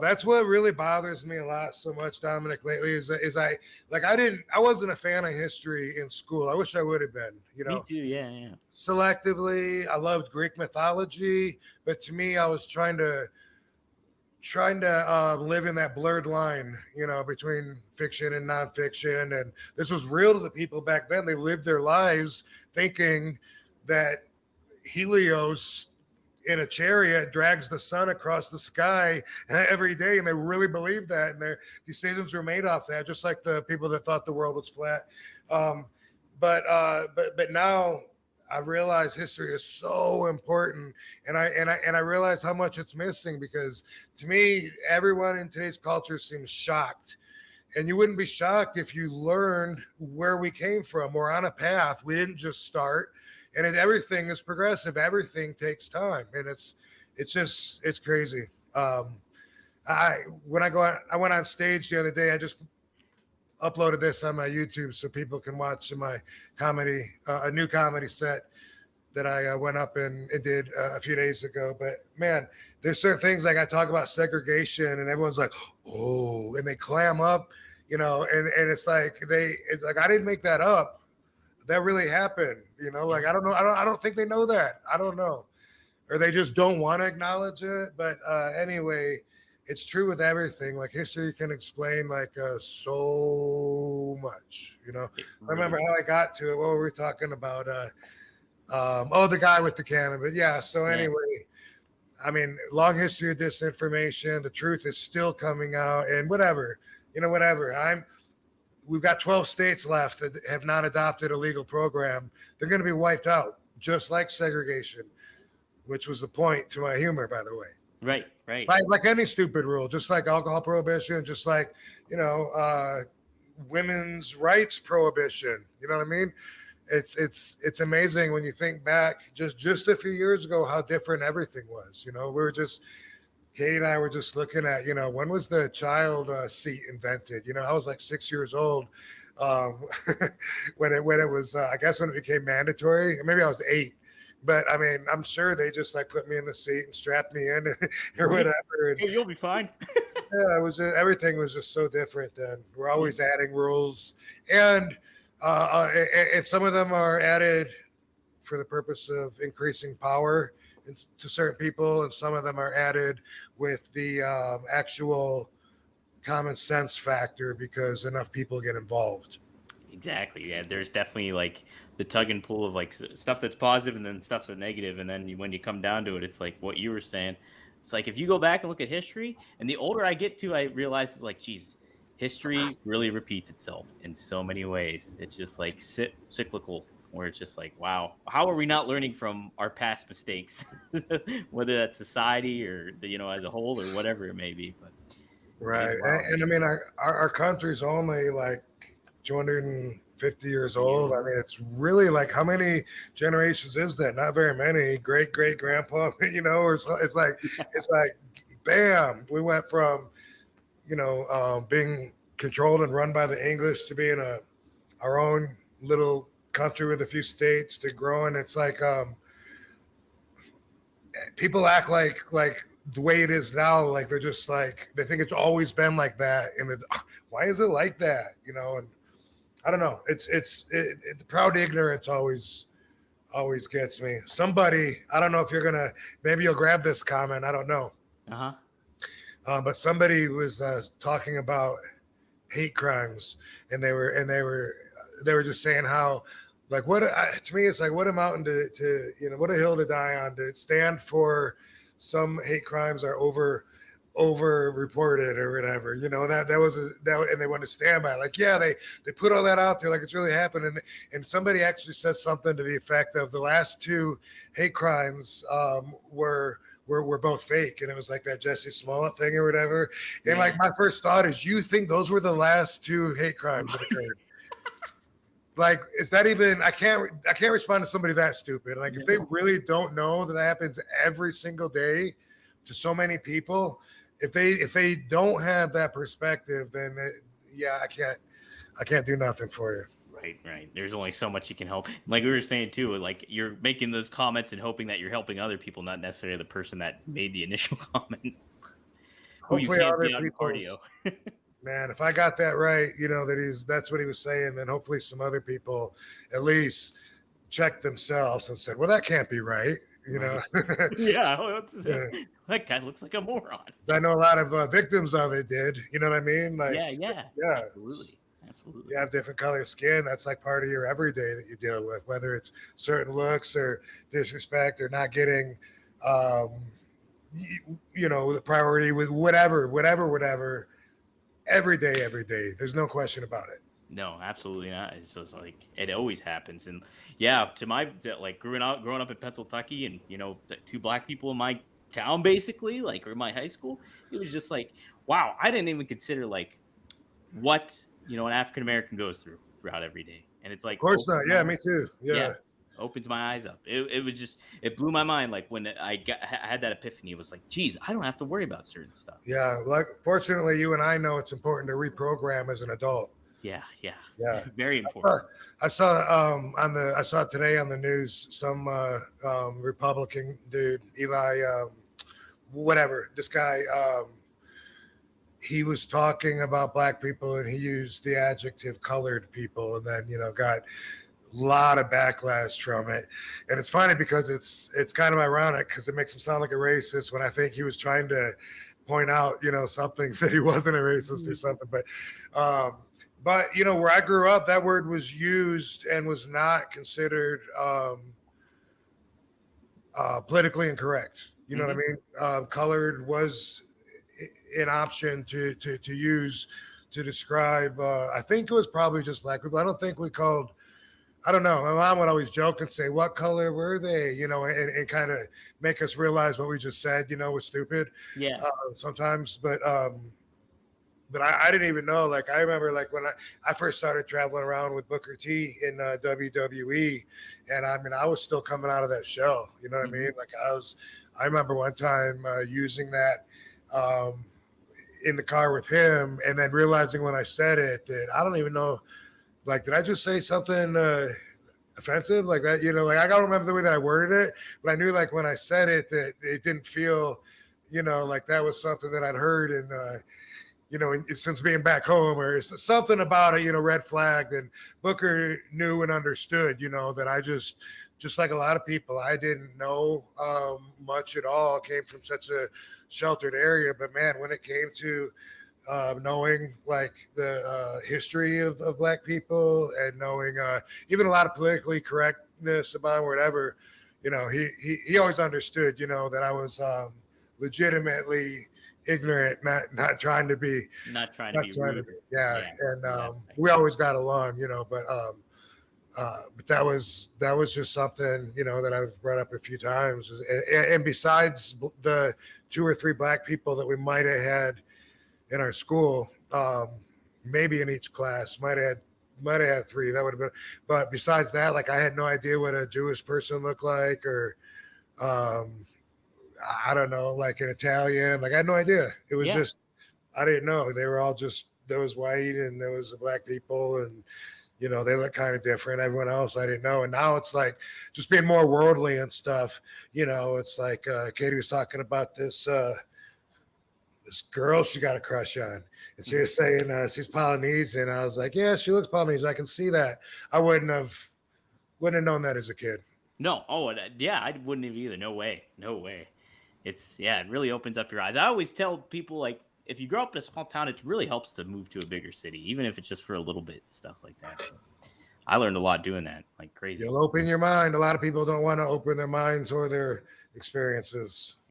that's what really bothers me a lot so much, Dominic, lately is I wasn't a fan of history in school. I wish I would have been, Me too. Yeah, yeah. selectively. I loved Greek mythology, but to me, I was trying to live in that blurred line, between fiction and nonfiction. And this was real to the people back then. They lived their lives thinking that Helios in a chariot drags the sun across the sky every day, and they really believed that, and their decisions were made off that, just like the people that thought the world was flat. Um, but now I realize history is so important, and I realize how much it's missing, because to me, everyone in today's culture seems shocked. And you wouldn't be shocked if you learned where we came from. We're on a path. We didn't just start, and everything is progressive. Everything takes time, and it's crazy. I when I go out, I went on stage the other day. I just uploaded this on my YouTube so people can watch my comedy, a new comedy set that I went up and did a few days ago. But man, there's certain things like I talk about segregation, and everyone's like, "Oh," and they clam up, and it's like I didn't make that up. That really happened, like I don't know, I don't think they know that. I don't know, or they just don't want to acknowledge it. But anyway, it's true with everything. Like history can explain like so much. It I remember really. how I got to it. What were we talking about? The guy with the cannon. But yeah. So Yeah. anyway, I mean, long history of disinformation. The truth is still coming out, and whatever, whatever. We've got 12 states left that have not adopted a legal program. They're going to be wiped out, just like segregation, which was the point to my humor, by the way. Right. Right. Like any stupid rule, just like alcohol prohibition, just like women's rights prohibition. You know what I mean? It's amazing when you think back just a few years ago how different everything was. Kate and I were just looking at, when was the child seat invented? I was like 6 years old um, when it was, I guess when it became mandatory. Maybe I was 8. But I mean, I'm sure they just like put me in the seat and strapped me in or Right. whatever. And Hey, you'll be fine. yeah, everything was just so different then. We're always adding rules, and and some of them are added for the purpose of increasing power to certain people, and some of them are added with the actual common sense factor because enough people get involved. Exactly. Yeah. There's definitely like the tug and pull of like stuff that's positive and then stuff that's negative, and then when you come down to it, it's like what you were saying. It's like if you go back and look at history, and the older I get to, I realize it's like, geez, history really repeats itself in so many ways. It's just like cyclical, where it's just like, wow, how are we not learning from our past mistakes, whether that's society or as a whole or whatever it may be. But it is Right. wild, And I man. mean, our country's only like 250 years old. I Yeah. mean, it's really like how many generations is that? Not very many. Great great grandpa, or it's like, bam, we went from being controlled and run by the English to being our own little country with a few states to growing. It's like people act like the way it is now, like they're just like they think it's always been like that, and why is it like that? And I don't know. The proud ignorance always gets me. Somebody, I don't know if you're gonna, maybe you'll grab this comment. I don't know, Uh huh. but somebody was talking about hate crimes, and they were just saying how like to me it's like what a mountain to what a hill to die on to stand for some hate crimes are over reported or whatever, that was that, and they want to stand by it. Like, yeah, they put all that out there like it's really happened, and somebody actually said something to the effect of the last two hate crimes were both fake, and it was like that Jesse Smollett thing or whatever. And Yeah. like my first thought is, you think those were the last two hate crimes that occurred? Like, is that even? I can't respond to somebody that stupid. Like, if they really don't know that happens every single day to so many people, if they don't have that perspective, then yeah, I can't do nothing for you. Right, right. There's only so much you can help. Like we were saying too, like you're making those comments and hoping that you're helping other people, not necessarily the person that made the initial comment. Who you hopefully can't other beat on people's cardio. man, if I got that right, that's what he was saying, then hopefully some other people at least checked themselves and said, well, that can't be right. Right. Yeah. Well, Yeah. that guy looks like a moron. 'Cause I know a lot of victims of it did. You know what I mean? Like, Yeah. Yeah. yeah, Absolutely. Absolutely. you have different colored skin. That's like part of your everyday that you deal with, whether it's certain looks or disrespect or not getting, um, the priority with whatever. Every day, every day. There's no question about it. No, absolutely not. It's just like it always happens, and yeah, to my like growing up in Pennsylvania, and the two black people in my town, basically, like or in my high school, it was just like, wow, I didn't even consider like what an African American goes throughout every day, and it's Of like course opens not. my Yeah, me too. yeah Yeah. opens my eyes up. It was just it blew my mind. Like when I had that epiphany, it was like, geez, I don't have to worry about certain stuff. Yeah. Like, fortunately, you and I know it's important to reprogram as an adult. Yeah, yeah, Yeah. very important. I saw today on the news some Republican dude, Eli, whatever, this guy, he was talking about black people and he used the adjective colored people, and then got a lot of backlash from it. And it's funny because it's kind of ironic because it makes him sound like a racist when I think he was trying to point out something that he wasn't a racist or something. But where I grew up, that word was used and was not considered politically incorrect. You know what I mean? Colored was an option to use to describe. I think it was probably just black people. I don't think we called. I don't know. My mom would always joke and say, "What color were they?" And kind of make us realize what we just said. Was stupid. Yeah. Sometimes, but I didn't even know. Like I remember, like when I first started traveling around with Booker T in WWE, and I mean I was still coming out of that show. You know what I mean? Like I remember one time using that in the car with him, and then realizing when I said it that I don't even know. Like, did I just say something offensive like that? Like I don't remember the way that I worded it, but I knew like when I said it that it didn't feel, like that was something that I'd heard and. Since being back home, or it's something about it, red flagged. And Booker knew and understood, that I just like a lot of people, I didn't know much at all. Came from such a sheltered area, but man, when it came to knowing like the history of black people and knowing even a lot of politically correctness about whatever, he always understood, that I was legitimately ignorant, not trying to be rude. yeah. And we always got along, but that was just something that I've brought up a few times. And besides the 2 or 3 black people that we might have had in our school, maybe in each class, might have had 3. That would have been. But besides that, like I had no idea what a Jewish person looked like, or I don't know, like an Italian. Like I had no idea. It was just I didn't know. They were all just there was white and there was black people, and they look kind of different. Everyone else I didn't know. And now it's like just being more worldly and stuff. It's like Katie was talking about this girl she got a crush on, and she was saying she's Polynesian. I was like, yeah, she looks Polynesian. I can see that. I wouldn't have known that as a kid. No. Oh, yeah. I wouldn't have either. No way. It really opens up your eyes. I always tell people, like, if you grow up in a small town, it really helps to move to a bigger city, even if it's just for a little bit, stuff like that. So I learned a lot doing that, like crazy. You'll open your mind. A lot of people don't want to open their minds or their experiences.